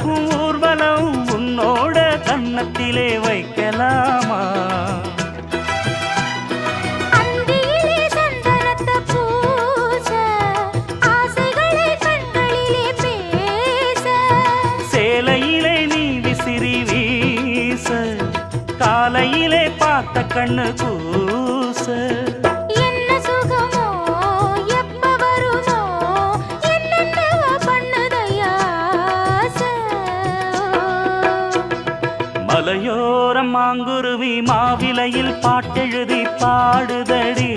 நடக்கும் ஊர்வலம் உன்னோட கன்னத்திலே வைக்கலாமா? சேலையிலே நீ விசிறி வீச காலையிலே பார்த்த கண்ணு கூச என்ன சுகமோ எப்ப வருமோ என்னென்ன பண்ணுதையா மலையோரம் மாங்குருவி மாவிலையில் பாட்டெழுதி பாடுதடி.